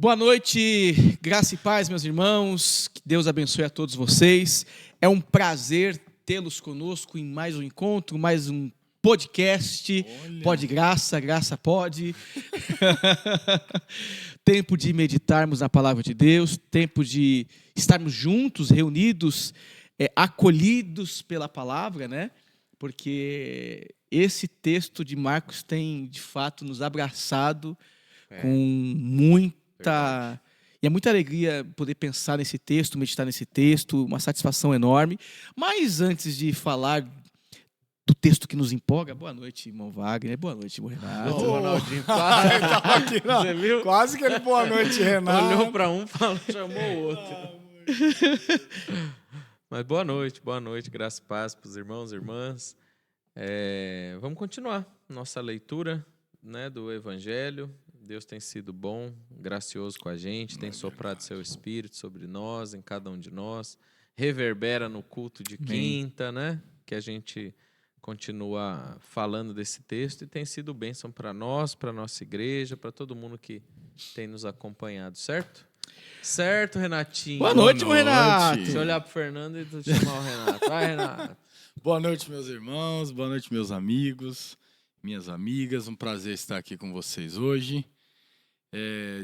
Boa noite, graça e paz, meus irmãos. Que Deus abençoe a todos vocês. É um prazer tê-los conosco em mais um encontro, mais um podcast. Olha. Pode graça, graça pode. Tempo de meditarmos na palavra de Deus, tempo de estarmos juntos, reunidos, acolhidos pela palavra, né? Porque esse texto de Marcos tem, de fato, nos abraçado com muita... E é muita alegria poder pensar nesse texto, meditar nesse texto, uma satisfação enorme. Mas antes de falar do texto que nos empolga, boa noite, irmão Wagner, boa noite, irmão Renato. Ronaldinho, você viu? Quase que ele boa noite, Renato. Olhou para um, chamou o outro. Mas boa noite, graças e paz para os irmãos e irmãs. Vamos continuar nossa leitura, né, do Evangelho. Deus tem sido bom, gracioso com a gente, tem soprado seu Espírito sobre nós, em cada um de nós. Reverbera no culto de quinta, né? Que a gente continua falando desse texto e tem sido bênção para nós, para a nossa igreja, para todo mundo que tem nos acompanhado, certo? Certo, Renatinho? Boa noite, meu Renato. Deixa eu olhar para o Fernando e tu chamar o Renato. Vai, Renato. Boa noite, meus irmãos, boa noite, meus amigos, minhas amigas. Um prazer estar aqui com vocês hoje.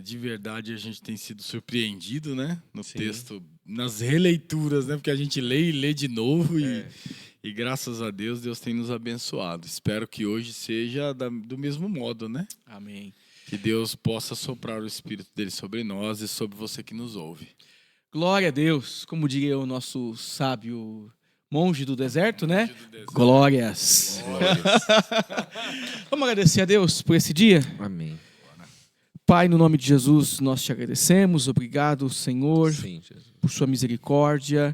De verdade, a gente tem sido surpreendido, né? No texto, nas releituras, né? Porque a gente lê e lê de novo e graças a Deus, Deus tem nos abençoado. Espero que hoje seja do mesmo modo, né? Amém. Que Deus possa soprar o Espírito dele sobre nós e sobre você que nos ouve. Glória a Deus, como diria o nosso sábio monge do deserto, né? Do deserto. Glórias. Vamos agradecer a Deus por esse dia? Amém. Pai, no nome de Jesus, nós te agradecemos. Obrigado, Senhor, Sim, Jesus. por sua misericórdia.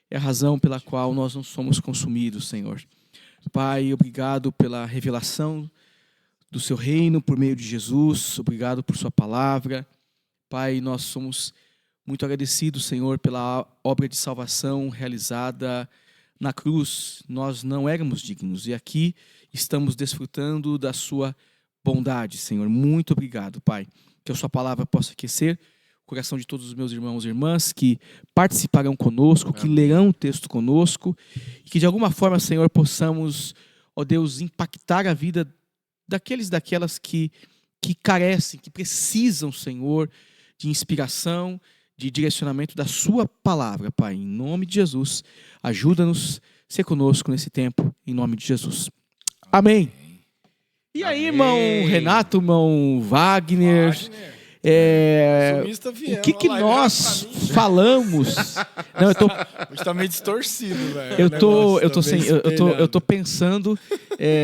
É a razão pela qual nós não somos consumidos, Senhor. Pai, obrigado pela revelação do seu reino por meio de Jesus. Obrigado por sua palavra. Pai, nós somos muito agradecidos, Senhor, pela obra de salvação realizada na cruz. Nós não éramos dignos e aqui estamos desfrutando da sua bondade, Senhor. Muito obrigado, Pai. Que a sua palavra possa aquecer o coração de todos os meus irmãos e irmãs que participarão conosco, que lerão o texto conosco e que de alguma forma, Senhor, possamos, ó Deus, impactar a vida daqueles e daquelas que carecem, que precisam, Senhor, de inspiração, de direcionamento da sua palavra, Pai. Em nome de Jesus, ajuda-nos a ser conosco nesse tempo, em nome de Jesus. Amém. E aí, irmão Renato, irmão Wagner, o que nós falamos? Não, Hoje tá meio distorcido, velho. eu tô pensando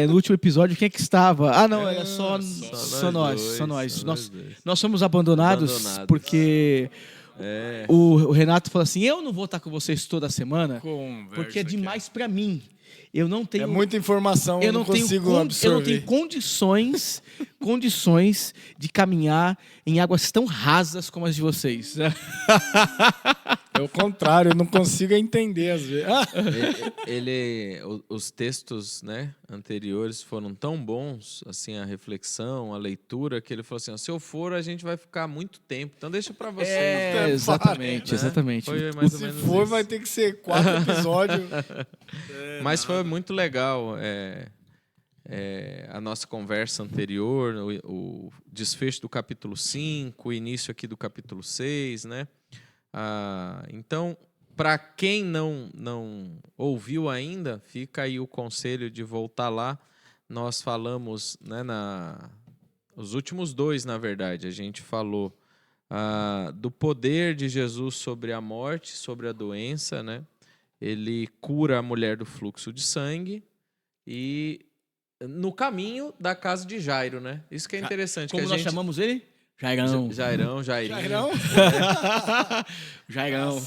no último episódio quem é que estava. Ah, não, era só nós. Nós somos abandonados. Porque o Renato falou assim: eu não vou estar com vocês toda semana porque é demais para mim. Eu não tenho, muita informação, eu não consigo absorver. Eu não tenho condições de caminhar em águas tão rasas como as de vocês. É o contrário, eu não consigo entender às vezes. Os textos, né, anteriores foram tão bons, assim, a reflexão, a leitura, que ele falou assim: se eu for, a gente vai ficar muito tempo, então deixa para vocês. Exatamente. Foi mais ou Se menos for, isso. vai ter que ser 4 episódios. Mas foi muito legal a nossa conversa anterior, o desfecho do capítulo 5, o início aqui do capítulo 6, né? Então, para quem não ouviu ainda, fica aí o conselho de voltar lá. Nós falamos, né, os últimos 2, na verdade, a gente falou do poder de Jesus sobre a morte, sobre a doença, né? Ele cura a mulher do fluxo de sangue e no caminho da casa de Jairo, né? Isso que é interessante. Como nós chamamos ele? Jairão. Jairinho. Jairão.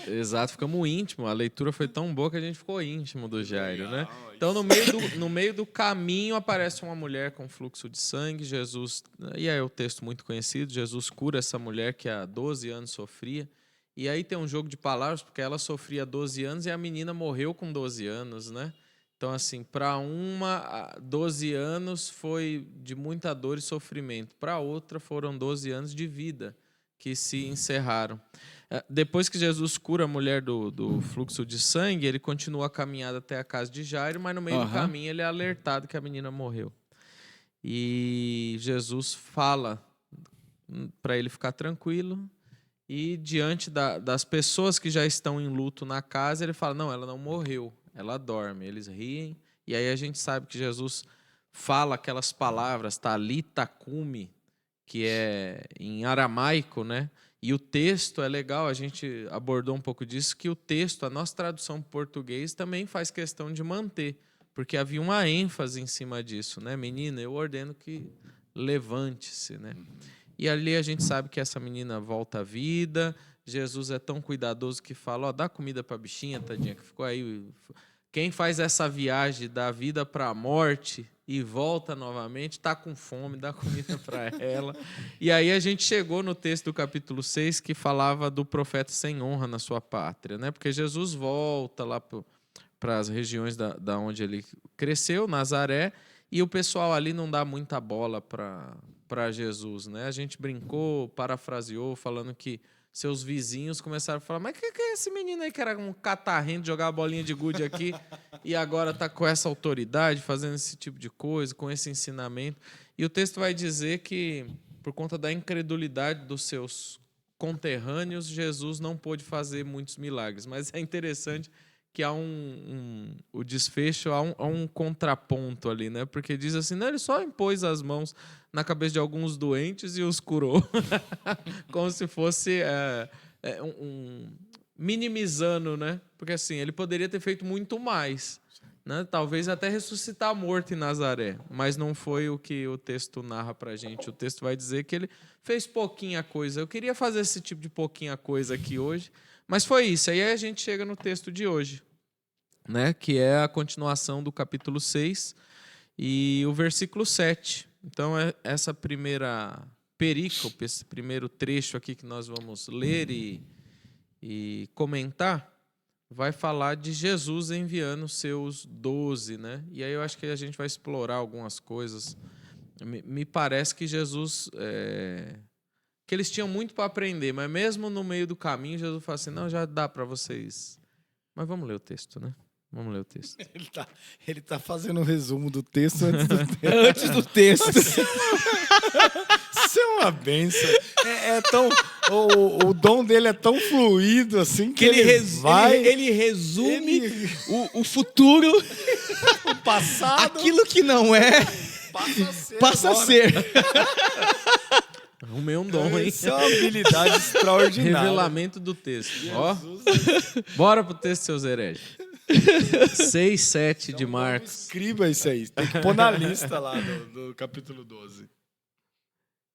Exato, ficamos íntimos. A leitura foi tão boa que a gente ficou íntimo do Jairo, né? Então, no meio do caminho, aparece uma mulher com fluxo de sangue. Jesus, e aí é o texto muito conhecido, Jesus cura essa mulher que há 12 anos sofria. E aí tem um jogo de palavras, porque ela sofria 12 anos e a menina morreu com 12 anos, né? Então, assim, para uma, 12 anos foi de muita dor e sofrimento. Para outra, foram 12 anos de vida. que se encerraram. Depois que Jesus cura a mulher do fluxo de sangue, ele continua a caminhada até a casa de Jairo, mas no meio do caminho ele é alertado que a menina morreu. E Jesus fala para ele ficar tranquilo, e diante das pessoas que já estão em luto na casa, ele fala, não, ela não morreu, ela dorme. Eles riem, e aí a gente sabe que Jesus fala aquelas palavras, talita cumi, que é em aramaico, né? E o texto é legal, a gente abordou um pouco disso, que o texto, a nossa tradução para português também faz questão de manter, porque havia uma ênfase em cima disso, né? Menina, eu ordeno que levante-se, né? E ali a gente sabe que essa menina volta à vida. Jesus é tão cuidadoso que fala, dá comida para a bichinha, tadinha, que ficou aí. Quem faz essa viagem da vida para a morte e volta novamente, está com fome, dá comida para ela. E aí a gente chegou no texto do capítulo 6, que falava do profeta sem honra na sua pátria, né? Porque Jesus volta lá para as regiões da onde ele cresceu, Nazaré, e o pessoal ali não dá muita bola para Jesus, né? A gente brincou, parafraseou, falando que seus vizinhos começaram a falar, mas que é esse menino aí que era um catarrento, jogar a bolinha de gude aqui e agora está com essa autoridade, fazendo esse tipo de coisa, com esse ensinamento? E o texto vai dizer que, por conta da incredulidade dos seus conterrâneos, Jesus não pôde fazer muitos milagres. Mas é interessante que há o desfecho, há um contraponto ali, né? Porque diz assim, não, ele só impôs as mãos na cabeça de alguns doentes e os curou. Como se fosse minimizando, né? Porque assim, ele poderia ter feito muito mais, né? Talvez até ressuscitar morto em Nazaré, mas não foi o que o texto narra pra gente. O texto vai dizer que ele fez pouquinha coisa. Eu queria fazer esse tipo de pouquinha coisa aqui hoje, mas foi isso. Aí a gente chega no texto de hoje, né? Que é a continuação do capítulo 6 e o versículo 7. Então, essa primeira perícope, esse primeiro trecho aqui que nós vamos ler e comentar, vai falar de Jesus enviando seus 12, né? E aí eu acho que a gente vai explorar algumas coisas. Me parece que Jesus... que eles tinham muito para aprender, mas mesmo no meio do caminho, Jesus fala assim, não, já dá para vocês. Mas vamos ler o texto, né? Vamos ler o texto. Ele tá fazendo um resumo do texto antes do texto. Antes do texto. Isso é uma benção. O dom dele é tão fluido assim que ele resume o futuro, o passado, aquilo que não é, passa a ser. Arrumei um dom, hein? Isso é uma habilidade extraordinária. Revelamento do texto. Ó, bora pro texto, seus hereges. 6, 7 de Marcos. Escreva isso aí. Tem que pôr na lista lá do capítulo 12.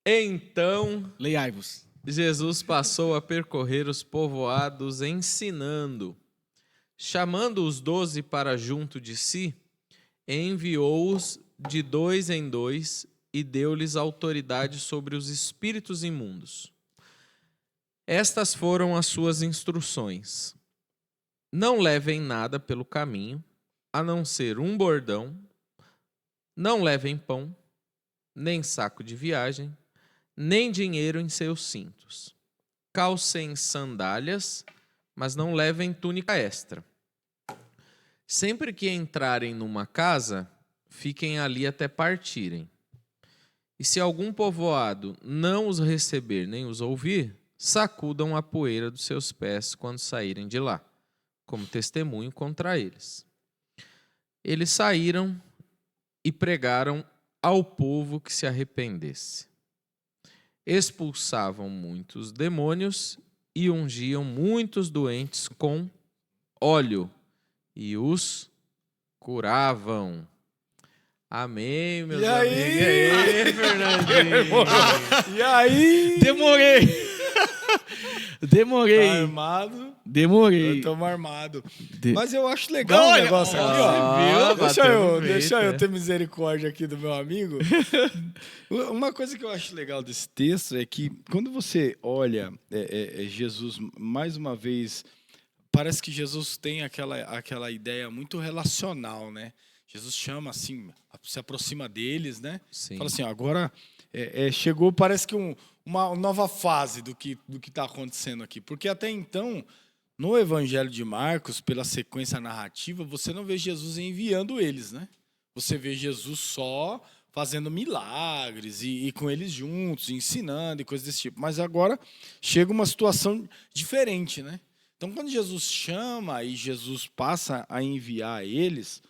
Então, Leiai-vos. Jesus passou a percorrer os povoados ensinando. Chamando os 12 para junto de si, enviou-os de 2 em 2 e deu-lhes autoridade sobre os espíritos imundos. Estas foram as suas instruções. Não levem nada pelo caminho, a não ser um bordão. Não levem pão, nem saco de viagem, nem dinheiro em seus cintos. Calcem sandálias, mas não levem túnica extra. Sempre que entrarem numa casa, fiquem ali até partirem. E se algum povoado não os receber nem os ouvir, sacudam a poeira dos seus pés quando saírem de lá, como testemunho contra eles. Eles saíram e pregaram ao povo que se arrependesse. Expulsavam muitos demônios e ungiam muitos doentes com óleo e os curavam. Amém, meus amigos. E aí, Fernandinho? E aí? Demorei. Tá armado? Demorei. Eu tô armado. Mas eu acho legal o negócio aqui, ó. Deixa eu ter misericórdia aqui do meu amigo. Uma coisa que eu acho legal desse texto é que quando você olha Jesus, mais uma vez, parece que Jesus tem aquela ideia muito relacional, né? Jesus chama assim, se aproxima deles, né? Sim. Fala assim, agora chegou, parece que um uma nova fase do que está acontecendo aqui. Porque até então, no Evangelho de Marcos, pela sequência narrativa, você não vê Jesus enviando eles, né? Você vê Jesus só fazendo milagres e com eles juntos, ensinando e coisas desse tipo. Mas agora chega uma situação diferente, né? Então, quando Jesus chama e Jesus passa a enviar eles,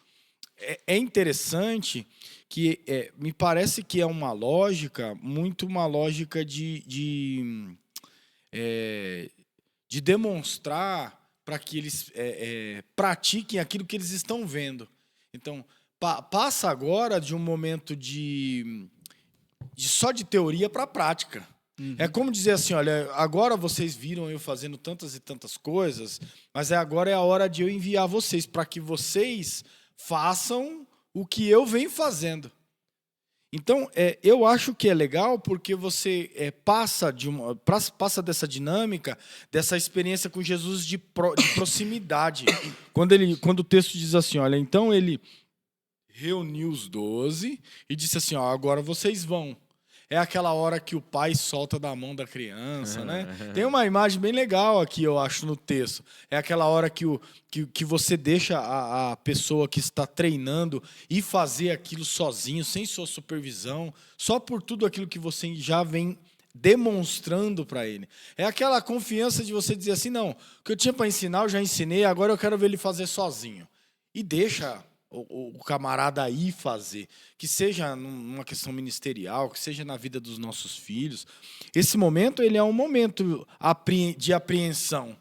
é interessante que me parece que é uma lógica, muito uma lógica de demonstrar para que eles pratiquem aquilo que eles estão vendo. Então, passa agora de um momento só de teoria para a prática. É como dizer assim, olha, agora vocês viram eu fazendo tantas e tantas coisas, mas agora é a hora de eu enviar vocês para que vocês façam o que eu venho fazendo. Então, eu acho que é legal porque você passa dessa dinâmica, dessa experiência com Jesus de proximidade. Quando o texto diz assim, olha, então ele reuniu os 12 e disse assim, ó, agora vocês vão. É aquela hora que o pai solta da mão da criança, né? Tem uma imagem bem legal aqui, eu acho, no texto. É aquela hora que você deixa a pessoa que está treinando ir fazer aquilo sozinho, sem sua supervisão, só por tudo aquilo que você já vem demonstrando para ele. É aquela confiança de você dizer assim, não, o que eu tinha para ensinar, eu já ensinei, agora eu quero ver ele fazer sozinho. E deixa o camarada aí fazer, que seja numa questão ministerial, que seja na vida dos nossos filhos. Esse momento ele é um momento de apreensão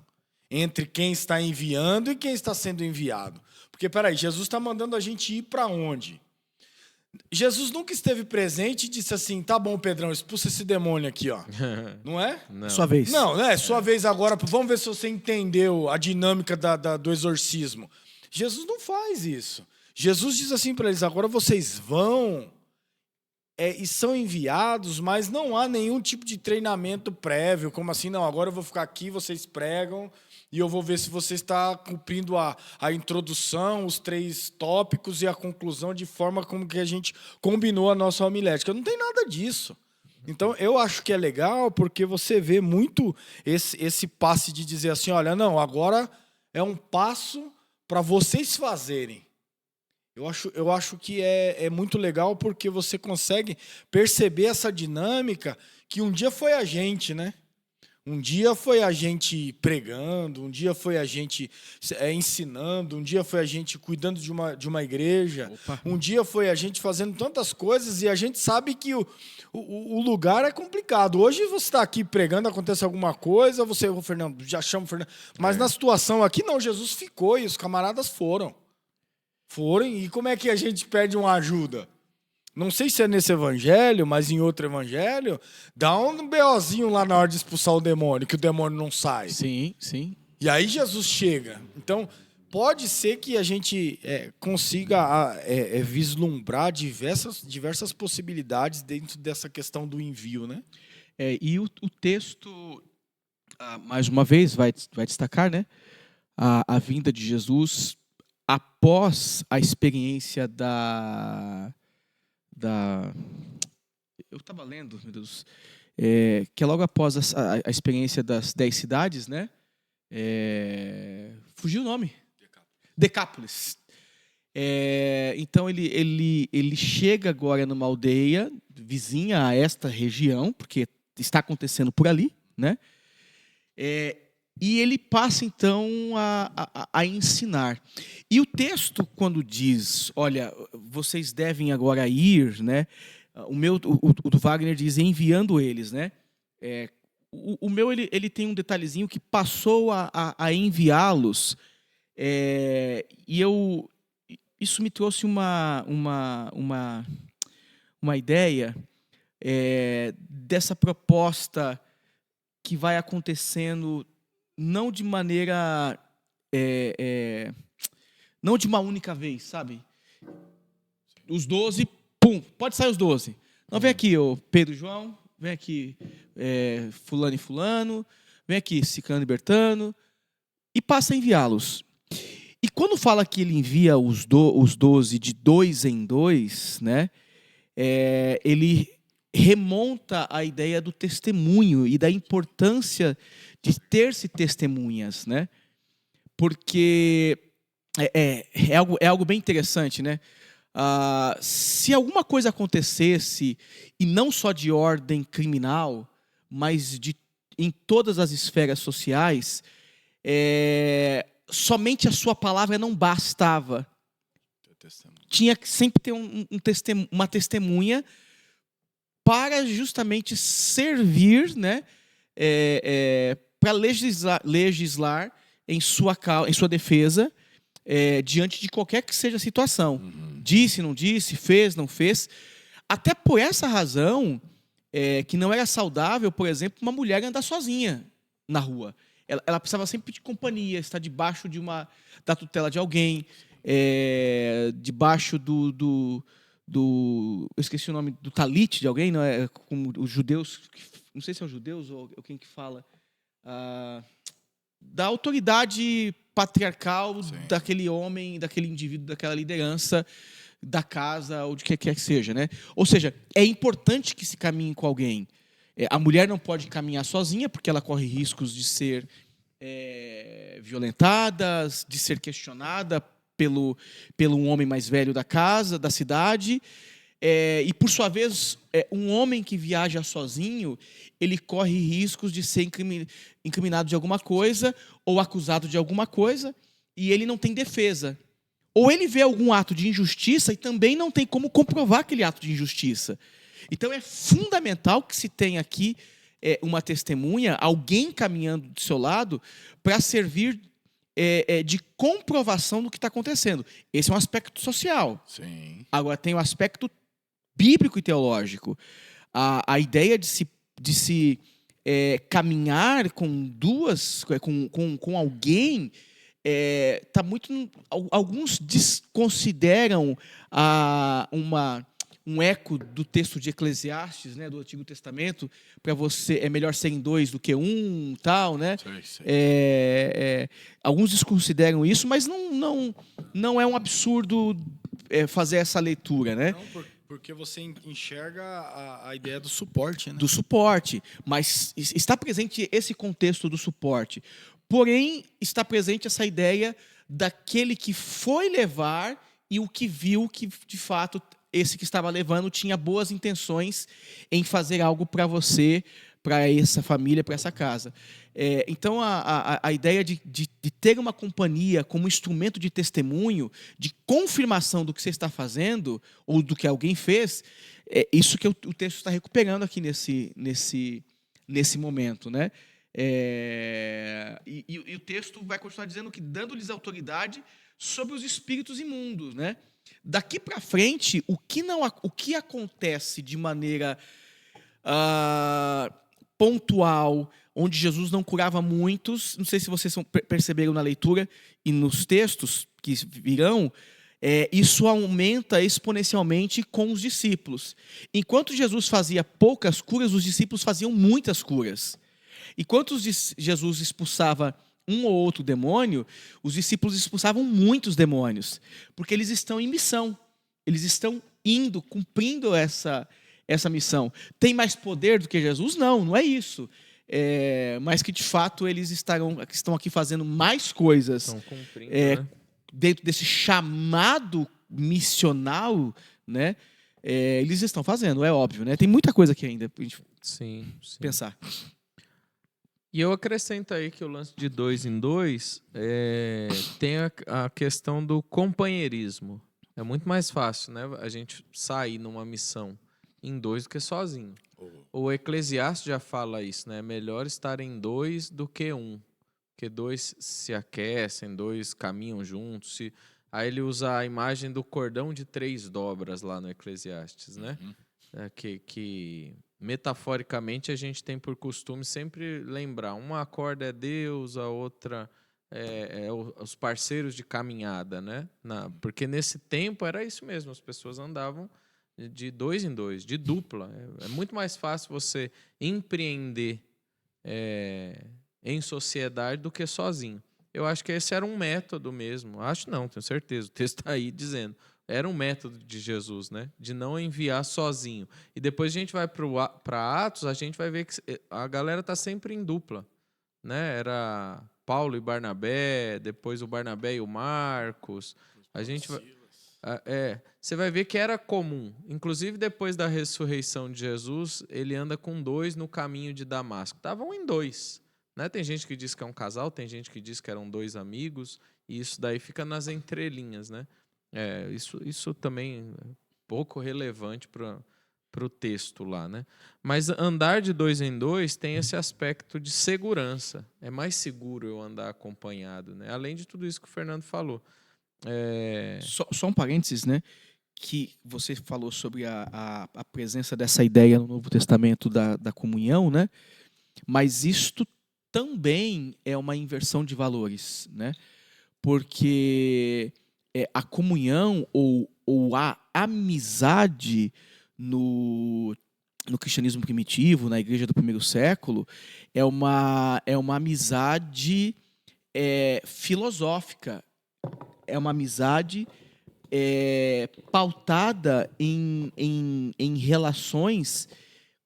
entre quem está enviando e quem está sendo enviado. Porque, peraí, Jesus está mandando a gente ir para onde? Jesus nunca esteve presente e disse assim, tá bom, Pedrão, expulsa esse demônio aqui, ó. Não é? Não. Sua vez. Não, é sua vez agora. Vamos ver se você entendeu a dinâmica do exorcismo. Jesus não faz isso. Jesus diz assim para eles, agora vocês vão e são enviados, mas não há nenhum tipo de treinamento prévio, como assim, não, agora eu vou ficar aqui, vocês pregam, e eu vou ver se você está cumprindo a introdução, os 3 tópicos e a conclusão de forma como que a gente combinou a nossa homilética. Não tem nada disso. Então, eu acho que é legal porque você vê muito esse passe de dizer assim, olha, não, agora é um passo para vocês fazerem. Eu acho que é muito legal porque você consegue perceber essa dinâmica que um dia foi a gente, né? Um dia foi a gente pregando, um dia foi a gente ensinando, um dia foi a gente cuidando de uma igreja, um dia foi a gente fazendo tantas coisas e a gente sabe que o lugar é complicado. Hoje você está aqui pregando, acontece alguma coisa, o Fernando, já chama o Fernando, mas na situação aqui não, Jesus ficou e os camaradas foram, e como é que a gente pede uma ajuda? Não sei se é nesse evangelho, mas em outro evangelho, dá um BOzinho lá na hora de expulsar o demônio, que o demônio não sai. Sim, sim. E aí Jesus chega. Então, pode ser que a gente consiga vislumbrar diversas possibilidades dentro dessa questão do envio, né? E o texto, mais uma vez, vai destacar, né, a vinda de Jesus após a experiência eu estava lendo, meu Deus, que é logo após a experiência das 10 cidades, né? Fugiu o nome. Decápolis. Então ele chega agora numa aldeia vizinha a esta região, porque está acontecendo por ali, né? E ele passa, então, a ensinar. E o texto, quando diz, olha, vocês devem agora ir, né? O do Wagner diz, enviando eles, né? O meu, ele tem um detalhezinho que passou a enviá-los. Isso me trouxe uma ideia dessa proposta que vai acontecendo não de maneira, não de uma única vez, sabe? Os 12, pum, pode sair os 12. Não, vem aqui, Pedro e João, vem aqui, fulano e fulano, vem aqui, Ciclano e Bertano, e passa a enviá-los. E quando fala que ele envia os 12 de 2 em 2, né, ele remonta à ideia do testemunho e da importância de ter-se testemunhas, né? Porque é algo bem interessante, né? Se alguma coisa acontecesse, e não só de ordem criminal, mas em todas as esferas sociais, somente a sua palavra não bastava. Tinha que sempre ter uma testemunha para justamente servir, né, para legislar em sua defesa, diante de qualquer que seja a situação. Uhum. Disse, não disse, fez, não fez. Até por essa razão, que não era saudável, por exemplo, uma mulher andar sozinha na rua. Ela precisava sempre de companhia, estar debaixo da tutela de alguém, debaixo eu esqueci o nome, do talit de alguém, não é? Como os judeus, não sei se é os judeus ou quem que fala, da autoridade patriarcal. Sim. Daquele homem, daquele indivíduo, daquela liderança da casa ou de que quer que seja, né? Ou seja, é importante que se caminhe com alguém. A mulher não pode caminhar sozinha porque ela corre riscos de ser violentada, de ser questionada pelo um homem mais velho da casa, da cidade. E, por sua vez, um homem que viaja sozinho, ele corre riscos de ser incriminado de alguma coisa ou acusado de alguma coisa, e ele não tem defesa. Ou ele vê algum ato de injustiça e também não tem como comprovar aquele ato de injustiça. Então é fundamental que se tenha aqui uma testemunha, alguém caminhando do seu lado, para servir de comprovação do que está acontecendo. Esse é um aspecto social. Sim. Agora tem o aspecto bíblico e teológico. A ideia de se caminhar com com alguém, tá muito. Alguns desconsideram um eco do texto de Eclesiastes, né, do Antigo Testamento, para você é melhor ser em dois do que um, tal, né? Sei. Alguns desconsideram isso, mas não é um absurdo fazer essa leitura, né? Não, porque você enxerga a ideia do suporte, né? Do suporte, mas está presente esse contexto do suporte. Porém, está presente essa ideia daquele que foi levar e o que viu que, de fato, esse que estava levando tinha boas intenções em fazer algo para você, para essa família, para essa casa. Então, a ideia de ter uma companhia como instrumento de testemunho, de confirmação do que você está fazendo, ou do que alguém fez, isso que o texto está recuperando aqui nesse momento, né? E o texto vai continuar dizendo que dando-lhes autoridade sobre os espíritos imundos, né? Daqui para frente, o que acontece de maneira pontual, onde Jesus não curava muitos, não sei se vocês perceberam na leitura e nos textos que virão, isso aumenta exponencialmente com os discípulos. Enquanto Jesus fazia poucas curas, os discípulos faziam muitas curas. Enquanto Jesus expulsava um ou outro demônio, os discípulos expulsavam muitos demônios, porque eles estão em missão, eles estão indo, cumprindo essa missão. Tem mais poder do que Jesus? Não é isso. Mas que, de fato, eles estão aqui fazendo mais coisas. Estão cumprindo, né? Dentro desse chamado missional, né? Eles estão fazendo, é óbvio, né? Tem muita coisa aqui ainda para a gente pensar. E eu acrescento aí que o lance de 2 em 2 tem a questão do companheirismo. É muito mais fácil, né, a gente sair numa missão em 2 do que sozinho. O Eclesiastes já fala isso, né? É melhor estar em 2 do que 1. Porque 2 se aquecem, 2 caminham juntos. Aí ele usa a imagem do cordão de 3 dobras lá no Eclesiastes, né? Uhum. Que metaforicamente a gente tem por costume sempre lembrar. Uma corda é Deus, a outra os parceiros de caminhada, né? Porque nesse tempo era isso mesmo, as pessoas andavam de 2 em 2, de dupla. É muito mais fácil você empreender em sociedade do que sozinho. Eu acho que esse era um método mesmo. Acho não, tenho certeza. O texto está aí dizendo. Era um método de Jesus, né? De não enviar sozinho. E depois a gente vai para Atos, a gente vai ver que a galera está sempre em dupla, né? Era Paulo e Barnabé, depois o Barnabé e o Marcos. A gente vai... você vai ver que era comum. Inclusive, depois da ressurreição de Jesus, ele anda com 2 no caminho de Damasco. Estavam em 2. Né? Tem gente que diz que é um casal, tem gente que diz que eram 2 amigos, e isso daí fica nas entrelinhas, né? Isso também é pouco relevante para o texto lá, né? Mas andar de 2 em 2 tem esse aspecto de segurança. É mais seguro eu andar acompanhado, né? Além de tudo isso que o Fernando falou. Só um parênteses, né? Que você falou sobre a presença dessa ideia no Novo Testamento da comunhão, né? Mas isto também é uma inversão de valores, né? Porque a comunhão ou a amizade no cristianismo primitivo, na igreja do primeiro século, é uma amizade filosófica, é uma amizade pautada em relações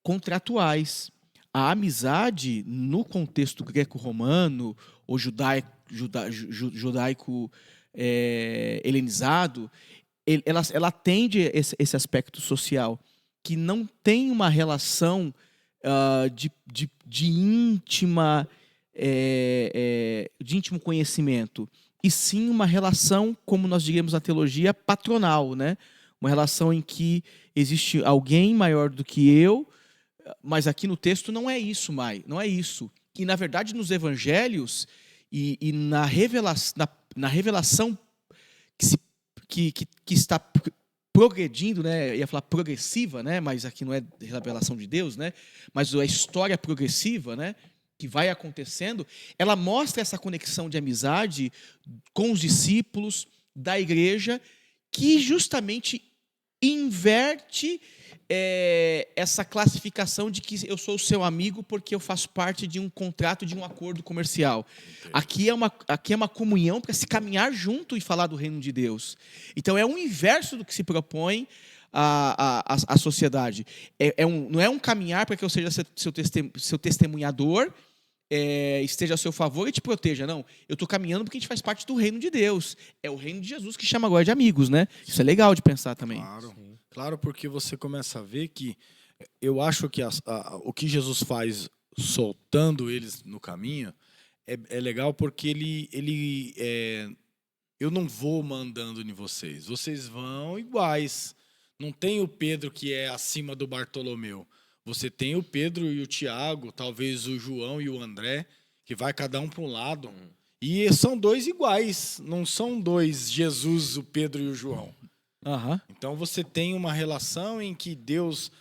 contratuais. A amizade, no contexto greco-romano ou judaico helenizado, ela atende esse aspecto social, que não tem uma relação de íntimo conhecimento, e sim uma relação, como nós diríamos na teologia, patronal, né? Uma relação em que existe alguém maior do que eu, mas aqui no texto não é isso, Mai, não é isso. E, na verdade, nos evangelhos e na revelação que está progredindo, né? Eu ia falar progressiva, né? Mas aqui não é revelação de Deus, né? Mas a história progressiva, né? Que vai acontecendo, ela mostra essa conexão de amizade com os discípulos da igreja, que justamente inverte essa classificação de que eu sou o seu amigo porque eu faço parte de um contrato, de um acordo comercial. Aqui é uma comunhão para se caminhar junto e falar do reino de Deus. Então é o inverso do que se propõe a sociedade. Não é um caminhar para que eu seja seu testemunhador, esteja a seu favor e te proteja. Não, eu estou caminhando porque a gente faz parte do reino de Deus. É o reino de Jesus que chama agora de amigos, né? Isso é legal de pensar também. Claro, porque você começa a ver que eu acho que o que Jesus faz soltando eles no caminho é legal, porque eu não vou mandando em vocês. Vocês vão iguais. Não tem o Pedro que é acima do Bartolomeu. Você tem o Pedro e o Tiago, talvez o João e o André, que vai cada um para um lado. E são 2 iguais, não são 2 Jesus, o Pedro e o João. Então você tem uma relação em que Deus,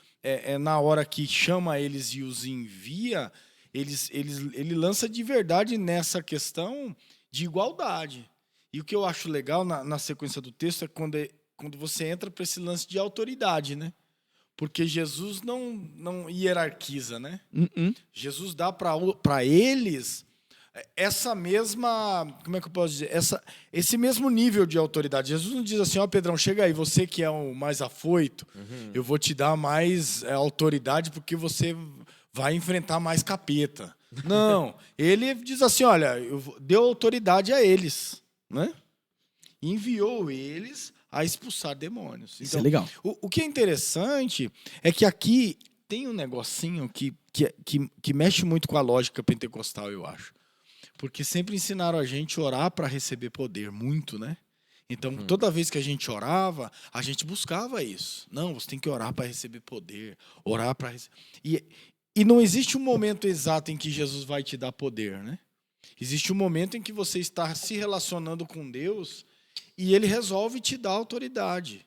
na hora que chama eles e os envia, ele lança de verdade nessa questão de igualdade. E o que eu acho legal na sequência do texto é quando você entra para esse lance de autoridade, né? Porque Jesus não hierarquiza, né? Jesus dá para eles essa mesma, como é que eu posso dizer? Esse mesmo nível de autoridade. Jesus não diz assim, Pedrão, chega aí, você que é o mais afoito, eu vou te dar mais autoridade porque você vai enfrentar mais capeta. Não, ele diz assim, olha, deu autoridade a eles, né? Enviou eles a expulsar demônios. Isso é legal. O que é interessante é que aqui tem um negocinho que mexe muito com a lógica pentecostal, eu acho. Porque sempre ensinaram a gente a orar para receber poder, muito, né? Então, toda vez que a gente orava, a gente buscava isso. Não, você tem que orar para receber poder, orar para receber... E não existe um momento exato em que Jesus vai te dar poder, né? Existe um momento em que você está se relacionando com Deus e Ele resolve te dar autoridade.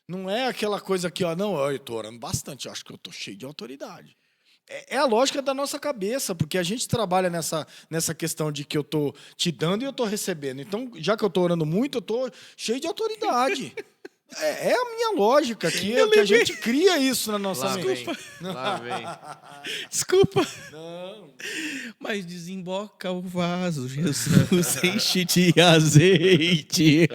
Não é aquela coisa que, não, eu estou orando bastante, eu acho que eu estou cheio de autoridade. É a lógica da nossa cabeça, porque a gente trabalha nessa questão de que eu estou te dando e eu estou recebendo. Então, já que eu estou orando muito, eu estou cheio de autoridade. É a minha lógica, que a gente cria isso na nossa mente. Lá vem. Desculpa. Não. Mas desemboca o vaso, Jesus, enche de azeite.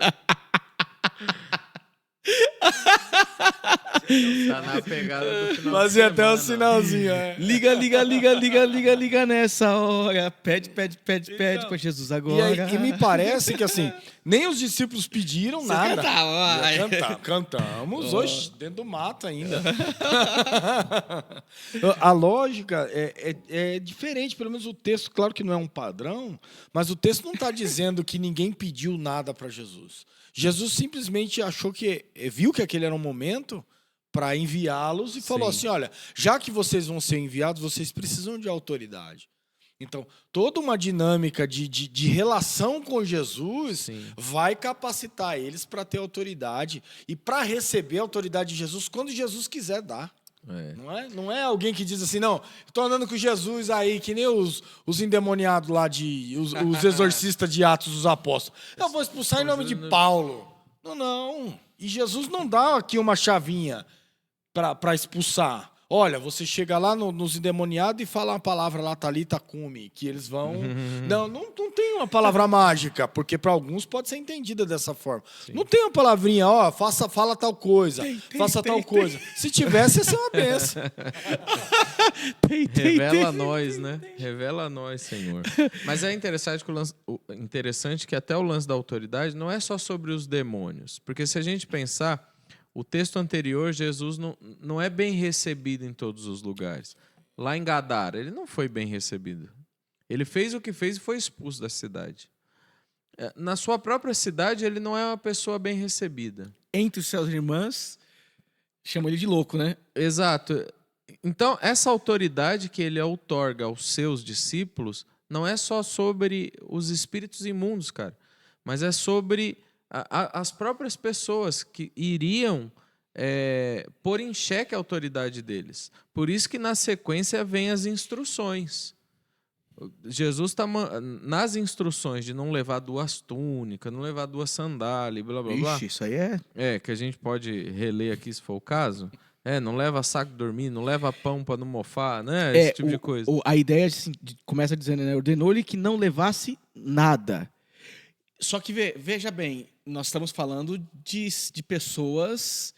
Tá na pegada do final Fazia de até o semana. sinalzinho. Liga nessa hora. Pede para Jesus E, agora. aí, e me parece que assim, nem os discípulos pediram nada. Cantamos hoje, dentro do mato ainda. A lógica é diferente, pelo menos o texto, claro que não é um padrão, mas o texto não está dizendo que ninguém pediu nada para Jesus. Jesus simplesmente viu que aquele era um momento para enviá-los e falou assim, olha, já que vocês vão ser enviados, vocês precisam de autoridade. Então, toda uma dinâmica de relação com Jesus vai capacitar eles para ter autoridade e para receber a autoridade de Jesus quando Jesus quiser dar. Não é alguém que diz assim, não, estou andando com Jesus aí, que nem os endemoniados lá, os exorcistas de Atos dos Apóstolos. Eu vou expulsar em nome de Paulo. Não. E Jesus não dá aqui uma chavinha para expulsar. Olha, você chega lá nos endemoniados e fala uma palavra lá, Talita Cumi, que eles vão... Não tem uma palavra mágica, porque para alguns pode ser entendida dessa forma. Sim. Não tem uma palavrinha, fala tal coisa, faça tal coisa. Se tivesse, ia ser uma benção. Revela a nós, né? Revela a nós, Senhor. Mas é interessante que até o lance da autoridade não é só sobre os demônios. Porque se a gente pensar... O texto anterior, Jesus não é bem recebido em todos os lugares. Lá em Gadara, ele não foi bem recebido. Ele fez o que fez e foi expulso da cidade. Na sua própria cidade, ele não é uma pessoa bem recebida. Entre os seus irmãos, chamam ele de louco, né? Exato. Então, essa autoridade que ele outorga aos seus discípulos não é só sobre os espíritos imundos, cara, mas é sobre... as próprias pessoas que iriam pôr em xeque a autoridade deles. Por isso que na sequência vem as instruções. Jesus está nas instruções de não levar 2 túnicas, não levar 2 sandálias, blá, blá, blá. Ixi, isso aí é... que a gente pode reler aqui se for o caso. Não leva saco de dormir, não leva pão para não mofar, né? Esse tipo de coisa. A ideia começa dizendo, né? Ordenou-lhe que não levasse nada. Só que, veja bem, nós estamos falando de pessoas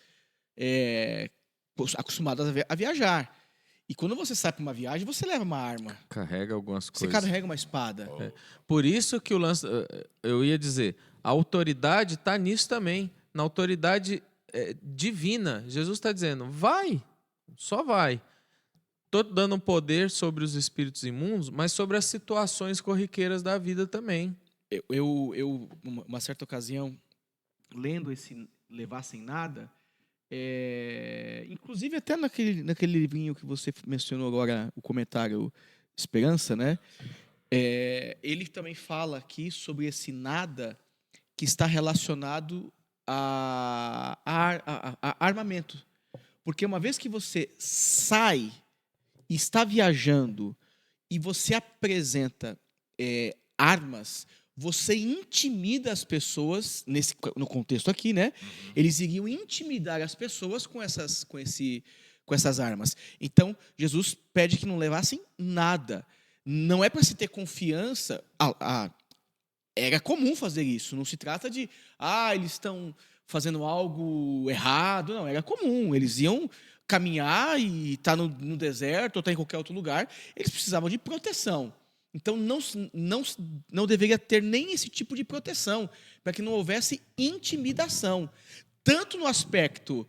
acostumadas a viajar. E quando você sai para uma viagem, você leva uma arma. Carrega algumas coisas. Você carrega uma espada. Por isso que o lance... Eu ia dizer, a autoridade está nisso também. Na autoridade divina. Jesus está dizendo, vai, só vai. Estou dando poder sobre os espíritos imundos, mas sobre as situações corriqueiras da vida também. Eu uma certa ocasião, lendo esse Levar Sem Nada, inclusive até naquele livrinho que você mencionou agora, o comentário Esperança, né? Ele também fala aqui sobre esse nada que está relacionado a armamento. Porque uma vez que você sai e está viajando e você apresenta armas, você intimida as pessoas, no contexto aqui, né? Eles iriam intimidar as pessoas com essas armas. Então, Jesus pede que não levassem nada. Não é para se ter confiança. Era comum fazer isso. Não se trata de, eles estão fazendo algo errado. Não, era comum. Eles iam caminhar e estar no deserto ou estar em qualquer outro lugar. Eles precisavam de proteção. Então, não deveria ter nem esse tipo de proteção, para que não houvesse intimidação, tanto no aspecto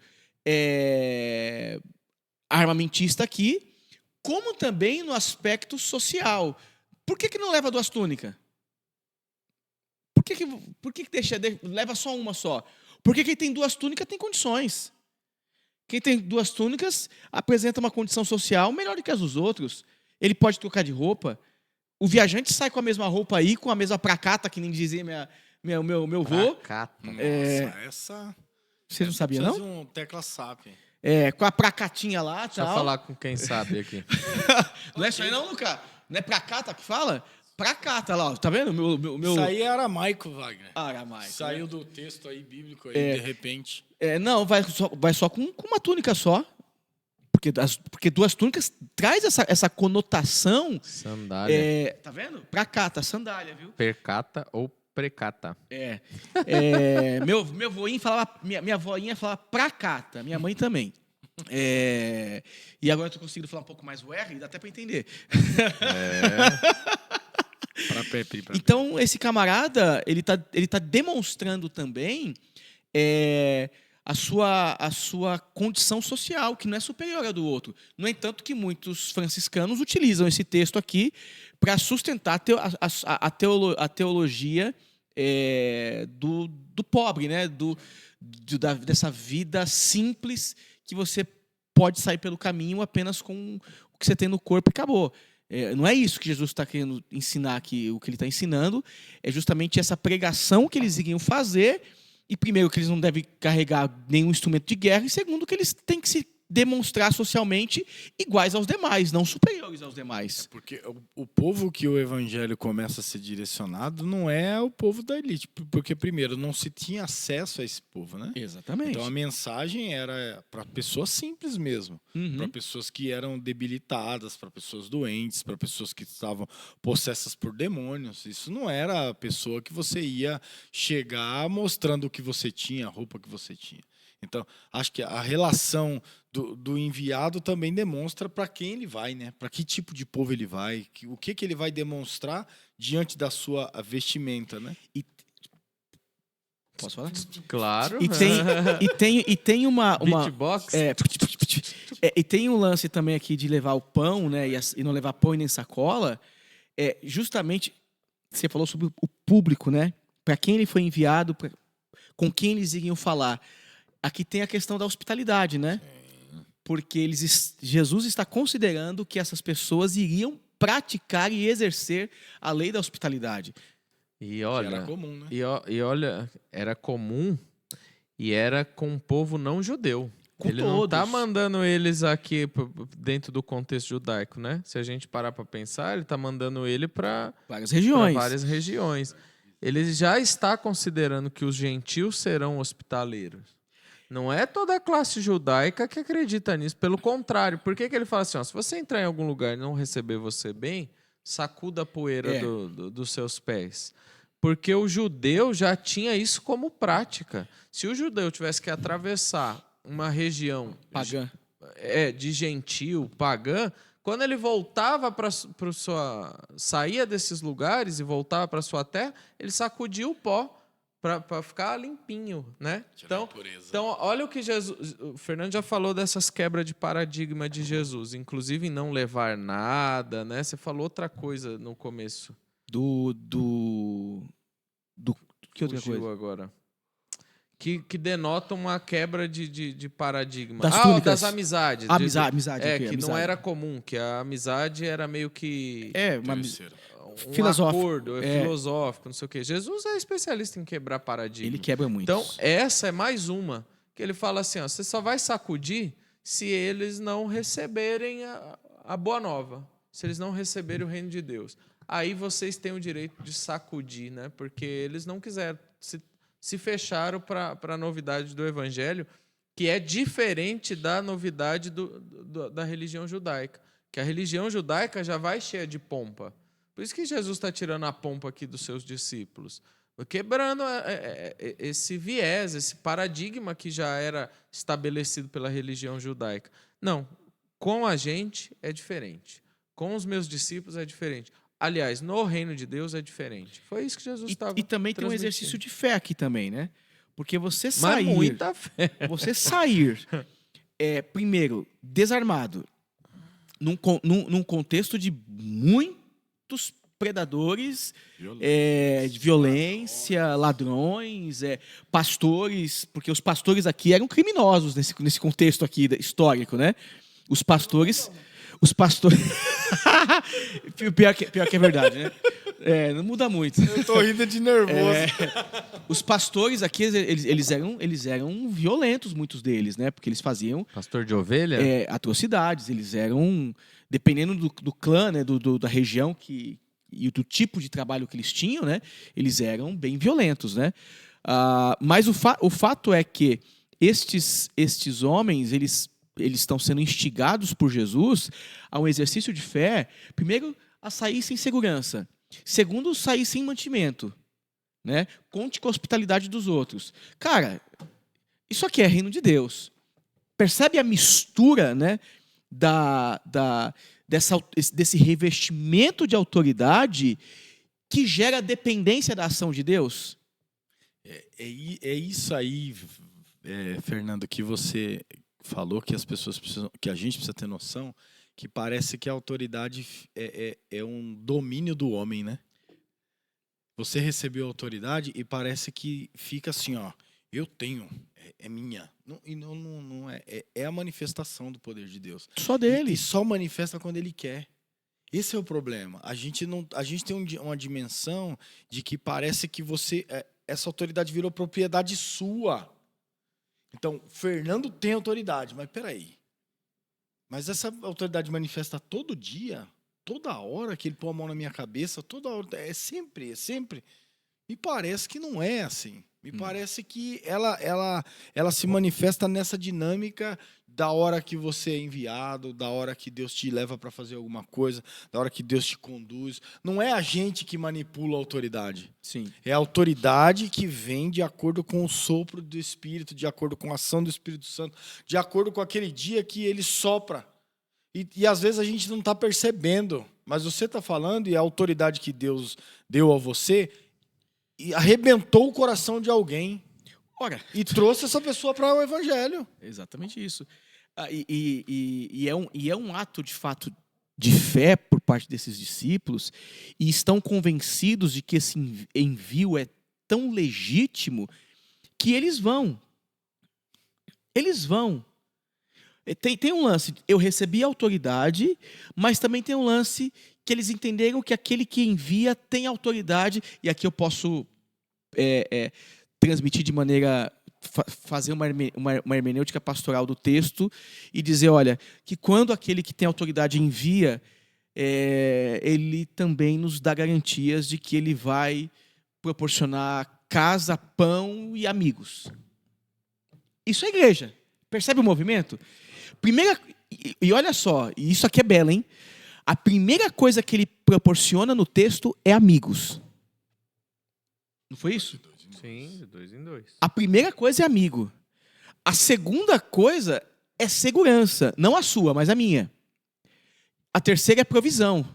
armamentista aqui, como também no aspecto social. Por que não leva 2 túnicas? Por que leva só uma só? Porque quem tem 2 túnicas tem condições. Quem tem 2 túnicas apresenta uma condição social melhor do que as dos outros. Ele pode trocar de roupa. O viajante sai com a mesma roupa aí, com a mesma pracata, que nem dizia meu avô. Pracata. Nossa, essa... Vocês não sabiam, não? Um tecla SAP. Com a pracatinha lá, tal. Deixa eu falar com quem sabe aqui. Não é isso aí não, Luca? Não é pracata que fala? Pracata lá, ó. Tá vendo? Meu... Isso aí é aramaico, Wagner. Aramaico. Saiu do texto aí bíblico aí, de repente. Não, vai só com uma túnica só. Porque 2 túnicas traz essa conotação. Sandália. Tá vendo? Pracata, sandália, viu? Percata ou precata. Meu voinho falava, minha voinha falava pracata, minha mãe também. E agora eu tô conseguindo falar um pouco mais o R, dá até para entender. Então, esse camarada, ele tá demonstrando também a sua condição social, que não é superior à do outro. No entanto, que muitos franciscanos utilizam esse texto aqui para sustentar a teologia do pobre, né? Dessa vida simples que você pode sair pelo caminho apenas com o que você tem no corpo e acabou. Não é isso que Jesus está querendo ensinar aqui. O que ele está ensinando é justamente essa pregação que eles iriam fazer. E primeiro, que eles não devem carregar nenhum instrumento de guerra. E segundo, que eles têm que se demonstrar socialmente iguais aos demais, não superiores aos demais. Porque o povo que o evangelho começa a ser direcionado não é o povo da elite. Porque, primeiro, não se tinha acesso a esse povo, né? Exatamente. Então, a mensagem era para pessoas simples mesmo. Para pessoas que eram debilitadas, para pessoas doentes, para pessoas que estavam possessas por demônios. Isso não era a pessoa que você ia chegar mostrando o que você tinha, a roupa que você tinha. Então, acho que a relação do enviado também demonstra para quem ele vai, né? Para que tipo de povo ele vai, o que ele vai demonstrar diante da sua vestimenta, né? Posso falar? Claro. E tem uma Beatbox. E tem um lance também aqui de levar o pão, né? E não levar pão e nem sacola. Justamente, você falou sobre o público, né? Para quem ele foi enviado, com quem eles iriam falar. Aqui tem a questão da hospitalidade, né? Sim. Porque Jesus está considerando que essas pessoas iriam praticar e exercer a lei da hospitalidade. E olha, que era comum, né? E olha, era comum e era com o povo não judeu. Ele não está mandando eles aqui dentro do contexto judaico, né? Se a gente parar para pensar, ele está mandando ele para várias regiões. Ele já está considerando que os gentios serão hospitaleiros. Não é toda a classe judaica que acredita nisso. Pelo contrário, por que ele fala assim? Se você entrar em algum lugar e não receber você bem, sacuda a poeira dos seus pés. Porque o judeu já tinha isso como prática. Se o judeu tivesse que atravessar uma região pagã, de gentil, pagã, quando ele voltava saía desses lugares e voltava para sua terra, ele sacudia o pó para ficar limpinho, né? Então, olha o que o Fernando já falou dessas quebras de paradigma de Jesus, inclusive em não levar nada, né? Você falou outra coisa no começo. Que outra coisa? Agora. Que denota uma quebra de paradigma. Das amizades. Amizade. Que não era comum, que a amizade era meio que... filosófico. Filosófico, não sei o quê. Jesus é especialista em quebrar paradigma. Ele quebra muito. Então, essa é mais uma. Que ele fala assim, você só vai sacudir se eles não receberem a boa nova. Se eles não receberem o reino de Deus. Aí vocês têm o direito de sacudir, né? Porque eles não quiseram, se fecharam para a novidade do evangelho, que é diferente da novidade da religião judaica. Que a religião judaica já vai cheia de pompa. Por isso que Jesus está tirando a pompa aqui dos seus discípulos. Quebrando esse viés, esse paradigma que já era estabelecido pela religião judaica. Não, com a gente é diferente. Com os meus discípulos é diferente. Aliás, no reino de Deus é diferente. Foi isso que Jesus estava E também tem um exercício de fé aqui também, né? Porque você sair... Mas muita fé. Você sair, primeiro, desarmado, num contexto de muitos predadores, de violência, ladrões, pastores, porque os pastores aqui eram criminosos nesse contexto aqui histórico, né? Os pastores... pior que é verdade, né? Não muda muito. Eu tô rindo de nervoso. Os pastores aqui, eles eram violentos, muitos deles, né? Porque eles faziam... Pastor de ovelha? Atrocidades. Eles eram, dependendo do clã, né? Da região e do tipo de trabalho que eles tinham, né? Eles eram bem violentos, né? Mas o fato é que estes homens, eles estão sendo instigados por Jesus a um exercício de fé, primeiro, a sair sem segurança. Segundo, sair sem mantimento. né? Conte com a hospitalidade dos outros. Cara, isso aqui é reino de Deus. Percebe a mistura, né, desse revestimento de autoridade que gera dependência da ação de Deus? É isso aí, Fernando, que você falou, que as pessoas precisam, que a gente precisa ter noção, que parece que a autoridade é um domínio do homem, né? Você recebeu a autoridade e parece que fica assim, ó, eu tenho, é minha. Não é. É a manifestação do poder de Deus. Só dele. E só manifesta quando ele quer. Esse é o problema. A gente tem uma dimensão de que parece que essa autoridade virou propriedade sua. Então, Fernando tem autoridade, mas peraí. Mas essa autoridade manifesta todo dia, toda hora que ele põe a mão na minha cabeça, toda hora, é sempre. Me parece que não é assim. Me parece que ela se manifesta nessa dinâmica da hora que você é enviado, da hora que Deus te leva para fazer alguma coisa, da hora que Deus te conduz. Não é a gente que manipula a autoridade. Sim. É a autoridade que vem de acordo com o sopro do Espírito, de acordo com a ação do Espírito Santo, de acordo com aquele dia que ele sopra. E às vezes a gente não está percebendo, mas você está falando e a autoridade que Deus deu a você e arrebentou o coração de alguém. Ora, e trouxe essa pessoa para o evangelho. Exatamente isso. E é um ato, de fato, de fé por parte desses discípulos, e estão convencidos de que esse envio é tão legítimo que eles vão. Eles vão. Tem um lance, eu recebi a autoridade, mas também tem um lance que eles entenderam que aquele que envia tem autoridade, e aqui eu posso transmitir de maneira, fazer uma hermenêutica pastoral do texto e dizer, olha, que quando aquele que tem autoridade envia, ele também nos dá garantias de que ele vai proporcionar casa, pão e amigos. Isso é igreja. Percebe o movimento? E olha só, isso aqui é belo, hein? A primeira coisa que ele proporciona no texto é amigos. Não foi isso? Sim, de 2 em 2. A primeira coisa é amigo. A segunda coisa é segurança. Não a sua, mas a minha. A terceira é provisão.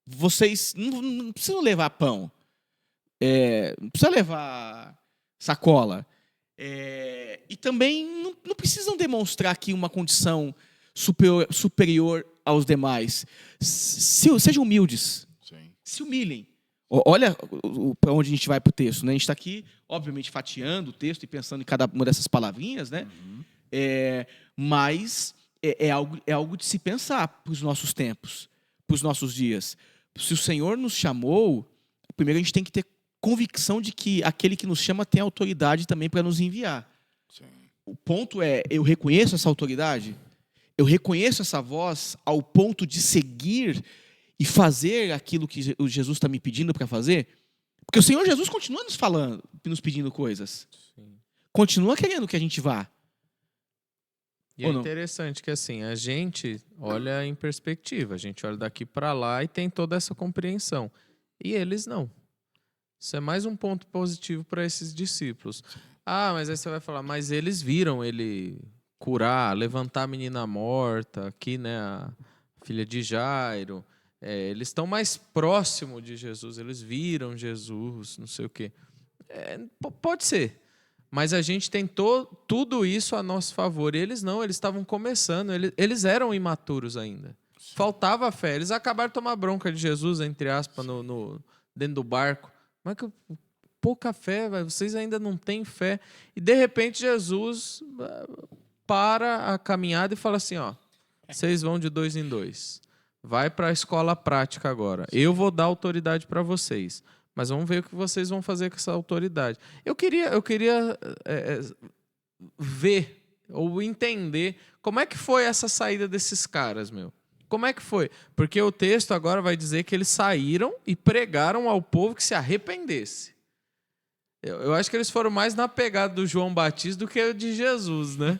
Vocês não precisam levar pão. Não precisa levar sacola. E também não precisam demonstrar aqui uma condição superior aos demais. Sejam humildes. Sim. Se humilhem. Olha para onde a gente vai para o texto, né? A gente está aqui, obviamente, fatiando o texto e pensando em cada uma dessas palavrinhas, né? Uhum. Mas é algo de se pensar para os nossos tempos, para os nossos dias. Se o Senhor nos chamou, primeiro a gente tem que ter convicção de que aquele que nos chama tem autoridade também para nos enviar. Sim. O ponto é, eu reconheço essa autoridade? Eu reconheço essa voz ao ponto de seguir e fazer aquilo que Jesus está me pedindo para fazer? Porque o Senhor Jesus continua nos falando, nos pedindo coisas. Sim. Continua querendo que a gente vá. E é interessante que assim, a gente olha em perspectiva, a gente olha daqui para lá e tem toda essa compreensão. E eles não. Isso é mais um ponto positivo para esses discípulos. Mas aí você vai falar, mas eles viram ele curar, levantar a menina morta, aqui, né, a filha de Jairo. Eles estão mais próximos de Jesus, eles viram Jesus, não sei o quê. Pode ser, mas a gente tem tudo isso a nosso favor. E eles não, eles estavam começando, eles eram imaturos ainda. Faltava fé, eles acabaram de tomar bronca de Jesus, entre aspas, dentro do barco. Mas que pouca fé, vocês ainda não têm fé. E de repente Jesus para a caminhada e fala assim, vocês vão de 2 em 2. Vai para a escola prática agora. Eu vou dar autoridade para vocês. Mas vamos ver o que vocês vão fazer com essa autoridade. Eu queria ver ou entender como é que foi essa saída desses caras, meu. Como é que foi? Porque o texto agora vai dizer que eles saíram e pregaram ao povo que se arrependesse. Eu acho que eles foram mais na pegada do João Batista do que de Jesus, né?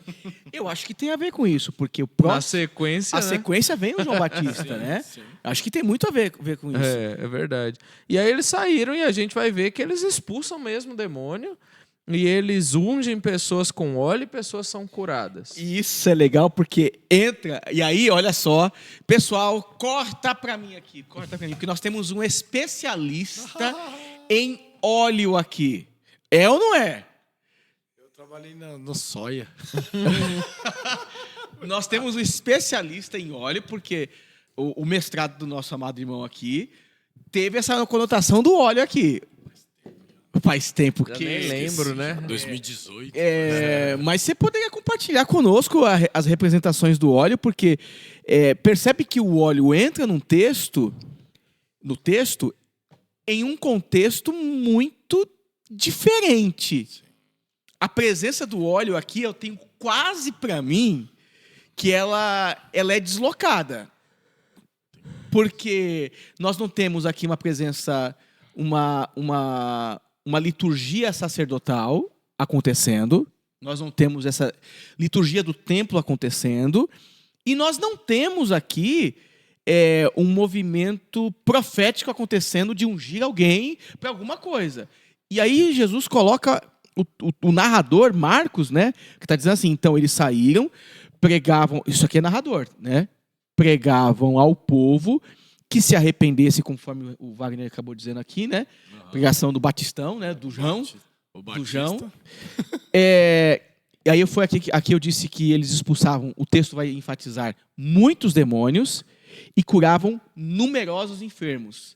Eu acho que tem a ver com isso, porque o Na próximo, sequência, a né? sequência vem o João Batista, né? Sim. Acho que tem muito a ver com isso. É verdade. E aí eles saíram e a gente vai ver que eles expulsam mesmo o demônio e eles ungem pessoas com óleo e pessoas são curadas. E isso é legal porque entra, e aí, olha só, pessoal, corta pra mim, porque nós temos um especialista em óleo aqui. É ou não é? Eu trabalhei no soia. Nós temos um especialista em óleo, porque o mestrado do nosso amado irmão aqui teve essa conotação do óleo aqui. Faz tempo Já que... nem lembro, né? 2018. Mas você poderia compartilhar conosco as representações do óleo, porque percebe que o óleo entra no texto, em um contexto muito diferente. A presença do óleo aqui, eu tenho quase para mim que ela é deslocada. Porque nós não temos aqui uma presença, uma liturgia sacerdotal acontecendo, nós não temos essa liturgia do templo acontecendo, e nós não temos aqui um movimento profético acontecendo de ungir alguém para alguma coisa. E aí Jesus coloca o narrador, Marcos, né, que está dizendo assim, então eles saíram, pregavam, isso aqui é narrador, né, pregavam ao povo que se arrependesse, conforme o Wagner acabou dizendo aqui, né, pregação do Batistão, né, do João. Do João. E aí aqui eu disse que eles expulsavam, o texto vai enfatizar, muitos demônios e curavam numerosos enfermos.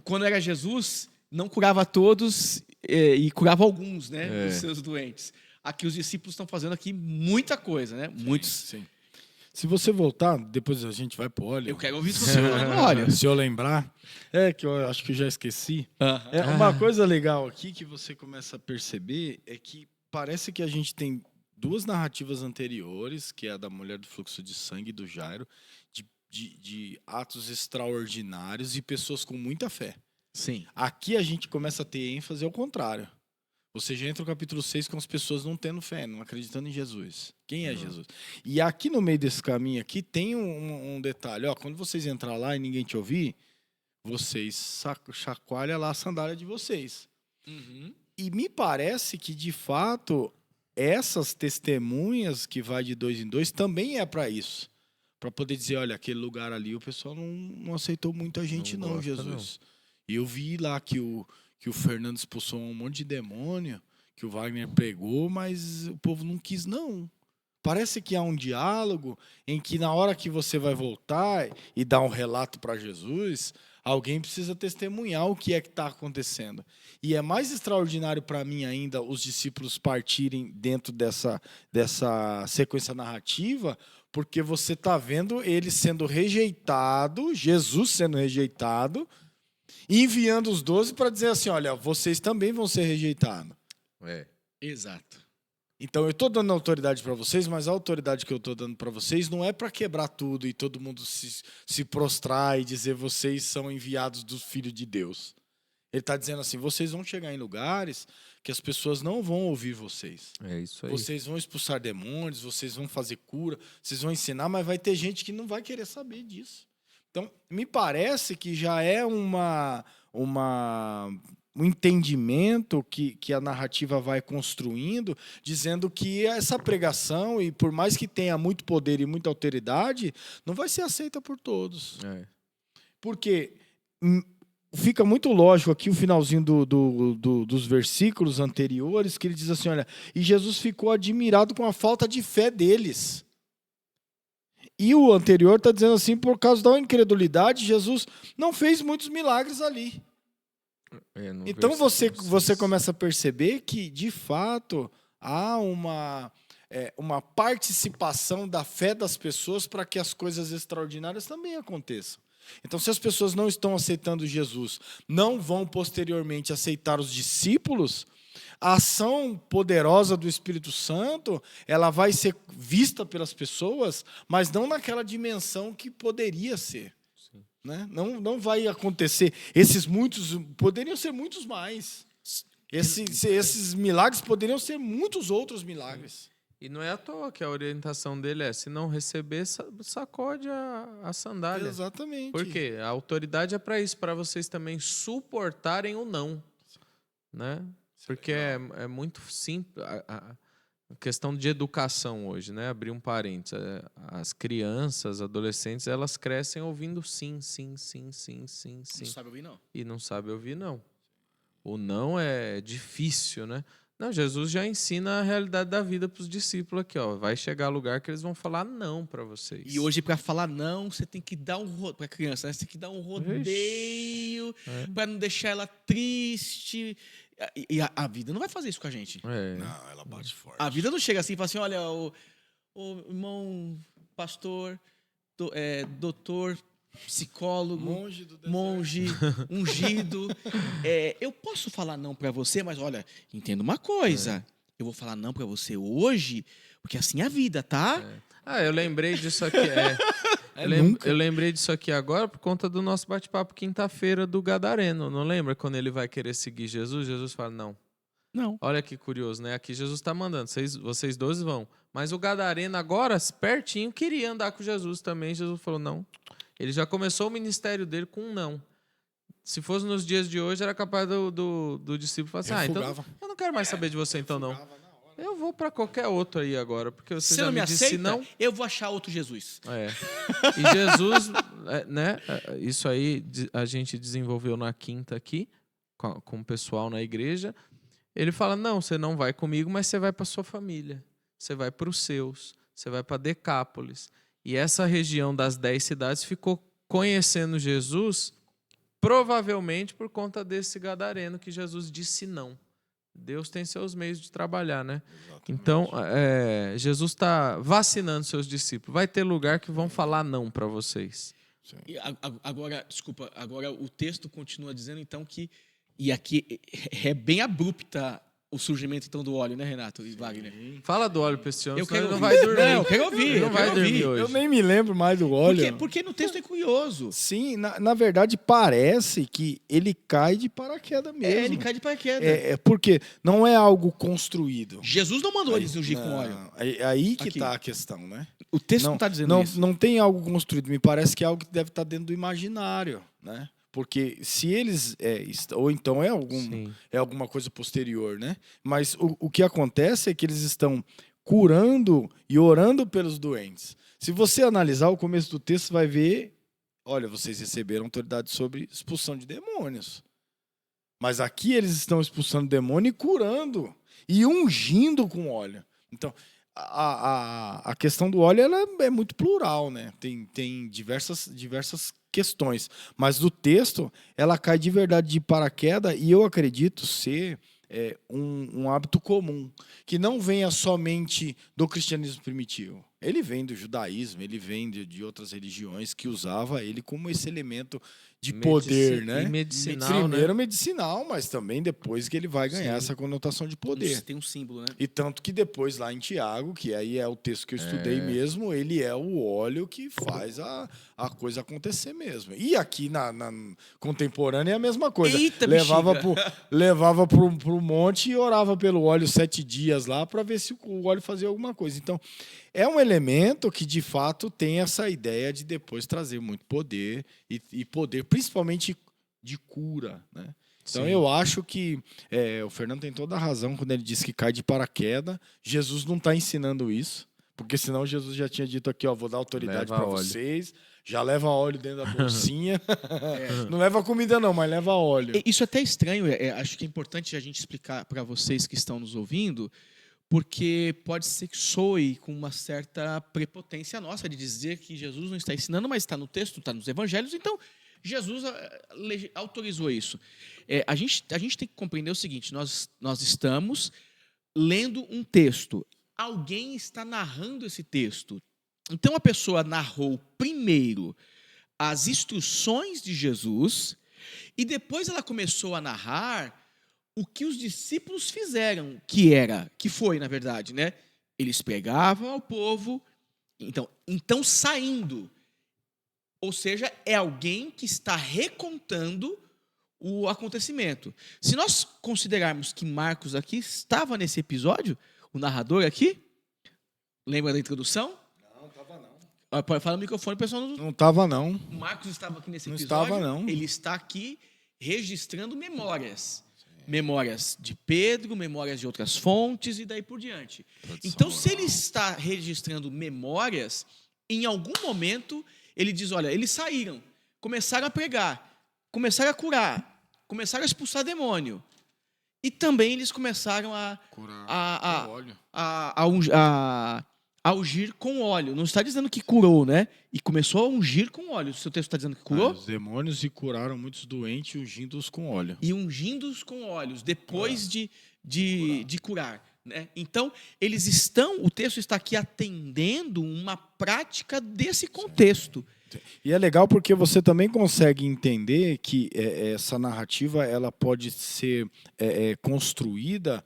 Quando era Jesus, não curava todos e curava alguns, né, dos seus doentes. Aqui os discípulos estão fazendo aqui muita coisa, né? Muitos. Sim. Se você voltar, depois a gente vai pro óleo. Eu quero ouvir isso você falando do óleo. Se eu lembrar, que eu acho que eu já esqueci. Uh-huh. Uma coisa legal aqui que você começa a perceber é que parece que a gente tem duas narrativas anteriores, que é a da mulher do fluxo de sangue, do Jairo, de atos extraordinários e pessoas com muita fé. Sim. Aqui a gente começa a ter ênfase ao contrário. Você já entra no capítulo 6 com as pessoas não tendo fé, não acreditando em Jesus. Quem é Jesus? E aqui no meio desse caminho aqui tem um detalhe. Quando vocês entrar lá e ninguém te ouvir, vocês chacoalham lá a sandália de vocês. Uhum. E me parece que, de fato, essas testemunhas que vai de 2 em 2 também é para isso. Para poder dizer, olha, aquele lugar ali o pessoal não aceitou muita gente não, Jesus. E eu vi lá que o Fernando expulsou um monte de demônio, que o Wagner pregou, mas o povo não quis, não. Parece que há um diálogo em que, na hora que você vai voltar e dar um relato para Jesus, alguém precisa testemunhar o que é que está acontecendo. E é mais extraordinário para mim ainda os discípulos partirem dentro dessa sequência narrativa, porque você está vendo ele sendo rejeitado, Jesus sendo rejeitado, enviando os 12 para dizer assim, olha, vocês também vão ser rejeitados. Exato. Então eu estou dando autoridade para vocês, mas a autoridade que eu estou dando para vocês não é para quebrar tudo e todo mundo se prostrar e dizer vocês são enviados do Filho de Deus. Ele está dizendo assim, vocês vão chegar em lugares que as pessoas não vão ouvir vocês. É isso aí. Vocês vão expulsar demônios, vocês vão fazer cura, vocês vão ensinar, mas vai ter gente que não vai querer saber disso. Então, me parece que já é um entendimento que a narrativa vai construindo, dizendo que essa pregação, e por mais que tenha muito poder e muita autoridade, não vai ser aceita por todos. Porque fica muito lógico aqui o finalzinho dos versículos anteriores, que ele diz assim, olha, e Jesus ficou admirado com a falta de fé deles. E o anterior está dizendo assim, por causa da incredulidade, Jesus não fez muitos milagres ali. Então você começa a perceber que, de fato, há uma participação da fé das pessoas para que as coisas extraordinárias também aconteçam. Então, se as pessoas não estão aceitando Jesus, não vão posteriormente aceitar os discípulos, a ação poderosa do Espírito Santo, ela vai ser vista pelas pessoas, mas não naquela dimensão que poderia ser. Né? Não vai acontecer. Esses muitos, poderiam ser muitos mais. Esses milagres poderiam ser muitos outros milagres. E não é à toa que a orientação dele é: se não receber, sacode a sandália. Exatamente. Por quê? A autoridade é para isso, para vocês também suportarem o não. Né? Porque é muito simples. A questão de educação hoje, né? Abrir um parênteses. As crianças, adolescentes, elas crescem ouvindo sim, sim, sim, sim, sim, sim. Não sabe ouvir, não. E não sabe ouvir, não. O não é difícil, né? Não, Jesus já ensina a realidade da vida para os discípulos aqui, ó. Vai chegar lugar que eles vão falar não para vocês. E hoje, para falar não, você tem que dar para a criança, né? Você tem que dar um rodeio para não deixar ela triste. E a vida não vai fazer isso com a gente. Não, ela bate forte. A vida não chega assim e fala assim: olha, o irmão pastor, doutor, psicólogo, monge ungido. Eu posso falar não para você, mas olha, entenda uma coisa. Eu vou falar não para você hoje, porque assim é a vida, tá? Eu lembrei disso aqui. Eu lembrei disso aqui agora por conta do nosso bate-papo quinta-feira do Gadareno. Não lembra quando ele vai querer seguir Jesus? Jesus fala não. Não. Olha que curioso, né? Aqui Jesus está mandando, vocês 12 vão. Mas o Gadareno agora, pertinho, queria andar com Jesus também. Jesus falou não. Ele já começou o ministério dele com um não. Se fosse nos dias de hoje, era capaz do discípulo falar assim: então eu não quero mais saber de você então não. Eu vou para qualquer outro aí agora, porque você já não me disse aceita, não. Eu vou achar outro Jesus. E Jesus, né? Isso aí a gente desenvolveu na quinta aqui, com o pessoal na igreja. Ele fala: não, você não vai comigo, mas você vai para sua família. Você vai para os seus. Você vai para Decápolis. E essa região das 10 cidades ficou conhecendo Jesus, provavelmente por conta desse gadareno que Jesus disse não. Deus tem seus meios de trabalhar, né? Exatamente. Então, Jesus está vacinando seus discípulos. Vai ter lugar que vão falar não para vocês. E agora, desculpa, agora o texto continua dizendo então que, e aqui é bem abrupta o surgimento então do óleo, né, Renato e Wagner? Fala do óleo para esse homem, senão ele não vai dormir. Não, eu quero ouvir. Ele não vai dormir hoje. Eu nem me lembro mais do óleo. Porque no texto é curioso. Sim, na verdade parece que ele cai de paraquedas mesmo. Ele cai de paraquedas. Porque não é algo construído. Jesus não mandou eles ungir com óleo. Aí que está a questão, né? O texto não está dizendo isso. Não tem algo construído. Me parece que é algo que deve estar dentro do imaginário, né? Porque se eles... ou então é alguma coisa posterior, né? Mas o que acontece é que eles estão curando e orando pelos doentes. Se você analisar o começo do texto, vai ver... Olha, vocês receberam autoridade sobre expulsão de demônios. Mas aqui eles estão expulsando demônio e curando. E ungindo com óleo. Então... A questão do óleo ela é muito plural, né? Tem diversas questões. Mas do texto, ela cai de verdade de paraquedas e eu acredito ser um hábito comum, que não venha somente do cristianismo primitivo. Ele vem do judaísmo, ele vem de outras religiões que usava ele como esse elemento de poder, né? E medicinal, primeiro né? medicinal, mas também depois que ele vai ganhar essa conotação de poder. Tem um símbolo, né? E tanto que depois lá em Tiago, que aí é o texto que eu estudei mesmo, ele é o óleo que faz a coisa acontecer mesmo. E aqui na contemporânea é a mesma coisa. Eita, levava pro monte e orava pelo óleo 7 dias lá para ver se o óleo fazia alguma coisa. Então, é um elemento que, de fato, tem essa ideia de depois trazer muito poder e poder, principalmente, de cura, né? Então, eu acho que o Fernando tem toda a razão quando ele diz que cai de paraquedas. Jesus não está ensinando isso, porque senão Jesus já tinha dito aqui, ó, vou dar autoridade para vocês, já leva óleo dentro da bolsinha. Não leva comida não, mas leva óleo. Isso é até estranho, acho que é importante a gente explicar para vocês que estão nos ouvindo, porque pode ser que soe com uma certa prepotência nossa de dizer que Jesus não está ensinando, mas está no texto, está nos evangelhos, então Jesus autorizou isso. A gente tem que compreender o seguinte, nós estamos lendo um texto, alguém está narrando esse texto. Então a pessoa narrou primeiro as instruções de Jesus e depois ela começou a narrar o que os discípulos fizeram, que foi, na verdade, né? Eles pregavam ao povo, então saindo. Ou seja, é alguém que está recontando o acontecimento. Se nós considerarmos que Marcos aqui estava nesse episódio, o narrador aqui, lembra da introdução? Não estava não. Pode falar no microfone, pessoal. Não estava não. O Marcos estava aqui nesse Não episódio. estava, não. Ele está aqui registrando memórias. Memórias de Pedro, memórias de outras fontes e daí por diante. Então, se ele está registrando memórias, em algum momento ele diz, olha, eles saíram, começaram a pregar, começaram a curar, começaram a expulsar demônio. E também eles começaram a ungir com óleo. Não está dizendo que curou, né? E começou a ungir com óleo. O seu texto está dizendo que curou? Os demônios e curaram muitos doentes, ungindo-os com óleo. E ungindo-os com óleos, depois de curar. Né? Então, o texto está aqui atendendo uma prática desse contexto. E é legal porque você também consegue entender que essa narrativa ela pode ser construída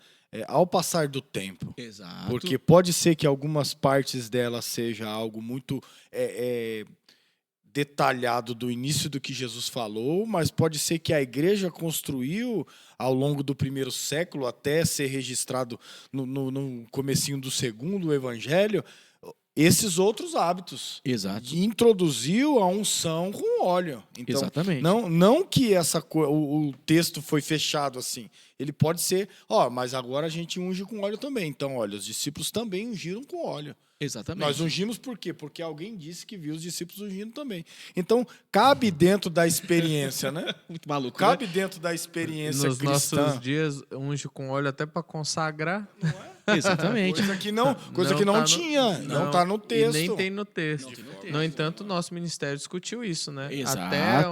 ao passar do tempo. Exato. Porque pode ser que algumas partes dela seja algo muito detalhado do início do que Jesus falou, mas pode ser que a igreja construiu ao longo do primeiro século, até ser registrado no comecinho do segundo evangelho, esses outros hábitos. Exato. E introduziu a unção com óleo. Então, exatamente. Não que o texto foi fechado assim. Ele pode ser, mas agora a gente unge com óleo também. Então, olha, os discípulos também ungiram com óleo. Exatamente. Nós ungimos por quê? Porque alguém disse que viu os discípulos ungindo também. Então, cabe dentro da experiência, né? Muito maluco, Cabe né? dentro da experiência Nos cristã. nossos dias, unge com óleo até para consagrar. Exatamente. Coisa que não tinha, não está no texto. E nem tem no texto. Não tem no texto. No entanto, o nosso ministério discutiu isso, né? Exato. Até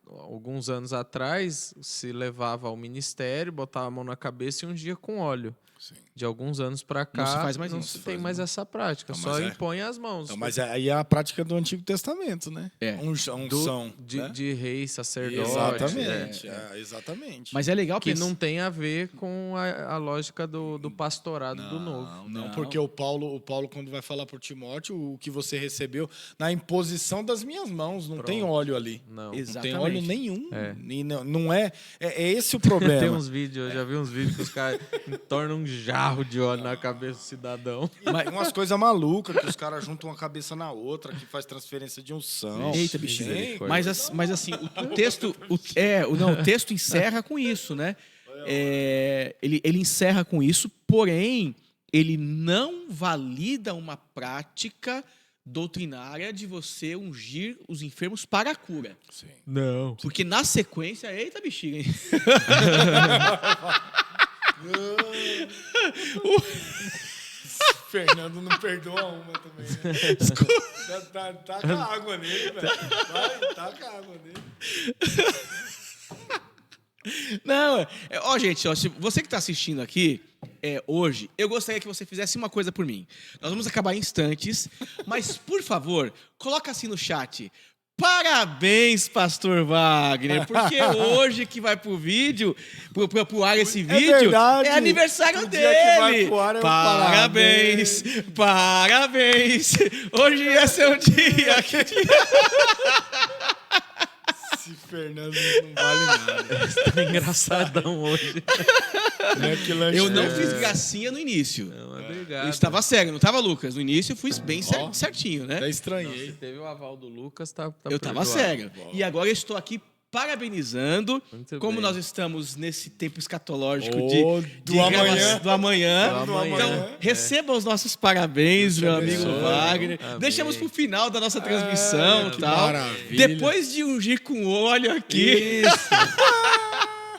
alguns anos atrás, se levava ao ministério, botava a mão na cabeça e ungia com óleo. Sim. De alguns anos para cá, Não se faz mais não isso. se tem mais essa prática, Não, só mas impõe as mãos. Então, mas aí é a prática do Antigo Testamento, né? Unção. Né? De rei, sacerdote. Exatamente. Exatamente. Mas é legal Que não tem a ver com a lógica do pastorado do Novo. Não, porque o Paulo, quando vai falar para o Timóteo, o que você recebeu na imposição das minhas mãos, não tem óleo ali. Não. Não tem óleo nenhum. É. E não é esse o problema. Tem uns vídeos, eu já vi uns vídeos que os caras tornam um jarro de óleo na cabeça do cidadão. Mas umas coisas malucas, que os caras juntam uma cabeça na outra, que faz transferência de unção. Eita, bichinho. Tem. Mas assim, o texto encerra com isso, né? Ele encerra com isso, porém, ele não valida uma prática doutrinária de você ungir os enfermos para a cura. Sim. Não. Porque na sequência, eita bexiga, hein? Fernando não perdoa uma também. Né? Tá com a água nele, velho. Vai, tá com a água nele. Não, gente, se você que está assistindo aqui hoje, eu gostaria que você fizesse uma coisa por mim. Nós vamos acabar em instantes, mas, por favor, coloca assim no chat. Parabéns, Pastor Wagner, porque hoje que vai pro vídeo, pro ar esse vídeo, verdade. É aniversário O dia que vai dele. pro ar é o Parabéns, parabéns. Hoje é seu dia. Esse Fernando não vale nada. Tá engraçadão hoje. Eu não fiz gracinha no início. Não, obrigado. Eu estava sério, não estava, Lucas? No início eu fui bem certinho, né? Até estranhei. Se teve o aval do Lucas, tá Eu estava perdoado. sério. E agora eu estou aqui parabenizando, Muito como bem. nós estamos nesse tempo escatológico Do amanhã. do amanhã. Do amanhã. Então, receba os nossos parabéns, meu amigo abençoe. Wagner. Amém. Deixamos pro final da nossa transmissão, que tal. maravilha. Depois de ungir com óleo aqui,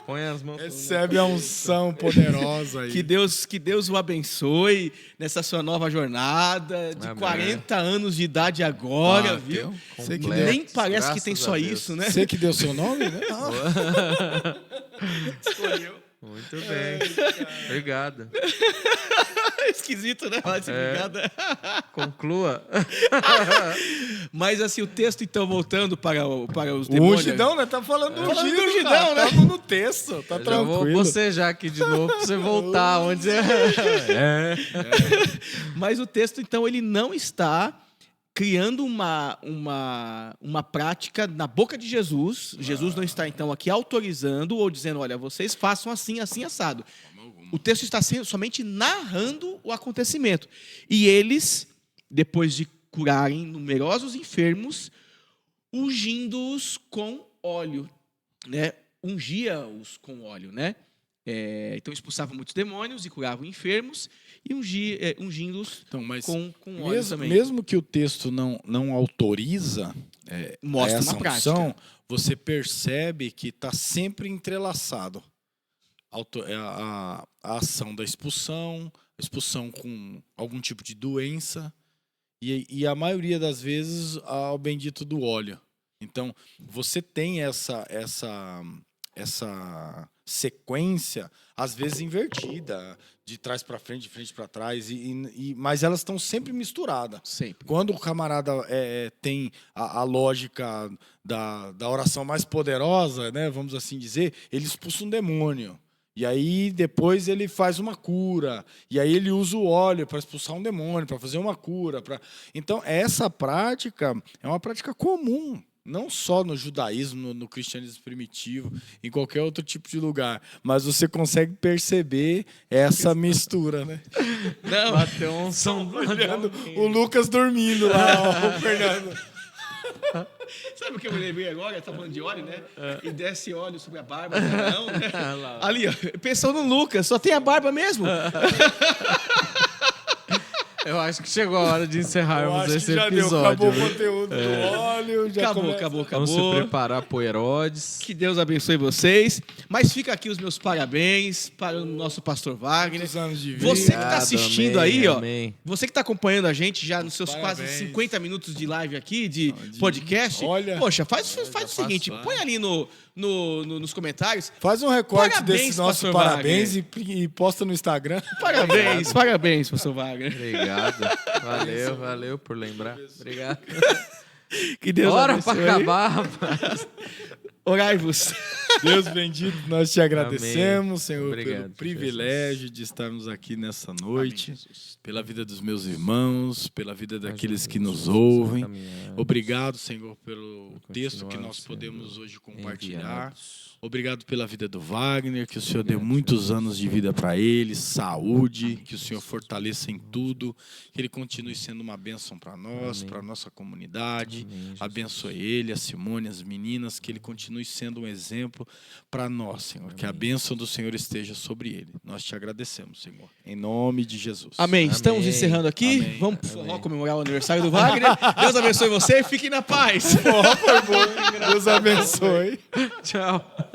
Põe as mãos. Recebe a unção poderosa aí. que Deus o abençoe nessa sua nova jornada de Amém. 40 anos de idade agora, viu? Você que Completo. Nem parece que Graças tem a só Deus. isso, né? Você que deu seu nome, né? Escolheu. Muito bem. Obrigado. Esquisito, né? Falar de obrigada. Conclua. Mas assim, o texto, então, voltando para os O demônios. ungidão, né? Tá falando do Falando ungido, do ungidão, né? Tamo no texto, tá Eu já vou tranquilo. bocejar aqui de novo pra você voltar onde você... Mas o texto, então, ele não está criando uma prática na boca de Jesus. Jesus não está, então, aqui autorizando ou dizendo, olha, vocês façam assim, assim, assado. O texto está somente narrando o acontecimento. E eles, depois de curarem numerosos enfermos, ungindo-os com óleo, né? Ungia-os com óleo, né? Então expulsavam muitos demônios e curavam enfermos e ungindo-os com óleo também. Mesmo que o texto não autoriza mostra essa uma prática. unção, você percebe que está sempre entrelaçado a ação da expulsão, a expulsão com algum tipo de doença e a maioria das vezes ao bendito do óleo. Então, você tem essa sequência, às vezes invertida, de trás para frente, de frente para trás, mas elas estão sempre misturadas. Sempre. Quando o camarada tem a lógica da oração mais poderosa, né, vamos assim dizer, ele expulsa um demônio. E aí depois ele faz uma cura. E aí ele usa o óleo para expulsar um demônio, para fazer uma cura. Então, essa prática é uma prática comum. Não só no judaísmo, no cristianismo primitivo, em qualquer outro tipo de lugar. Mas você consegue perceber essa mistura, né? Não, bateu um som Olhando o Lucas dormindo lá, o Fernando. Sabe o que eu me lembrei agora? Tá falando de óleo, né? E desce óleo sobre a barba. Não, né? Ali, ó, pensando no Lucas, só tem a barba mesmo. Eu acho que chegou a hora de encerrarmos esse já episódio. Acabou o conteúdo do óleo. Já Acabou. Vamos se preparar pro Herodes. Que Deus abençoe vocês. Mas fica aqui os meus parabéns para o nosso pastor Wagner. Muitos anos de vida. Você que está assistindo amém, aí, ó. amém. Você que está acompanhando a gente já nos seus Parabéns. quase 50 minutos de live aqui, de podcast. Olha, poxa, faz o seguinte, põe ali nos comentários. Faz um recorte Parabéns, desse nosso pastor parabéns e posta no Instagram. Parabéns, pastor Wagner. Obrigado. Valeu por lembrar. Obrigado. Que Deus Hora abençoe. para acabar, rapaz. Orai-vos. Deus bendito, nós te agradecemos, Senhor, Obrigado, pelo privilégio de estarmos aqui nessa noite, pela vida dos meus irmãos, pela vida daqueles que nos ouvem. Obrigado, Senhor, pelo texto que nós podemos hoje compartilhar. Obrigado pela vida do Wagner, que o Senhor dê muitos anos de vida para ele, saúde, que o Senhor fortaleça em tudo, que ele continue sendo uma bênção para nós, para a nossa comunidade. Abençoe ele, a Simone, as meninas, que ele continue sendo um exemplo para nós, Senhor. Que a bênção do Senhor esteja sobre ele. Nós te agradecemos, Senhor. Em nome de Jesus. Amém. Estamos encerrando aqui. Amém. Vamos pro forró comemorar o aniversário do Wagner. Deus abençoe você. Fiquem na paz. Deus abençoe. Tchau.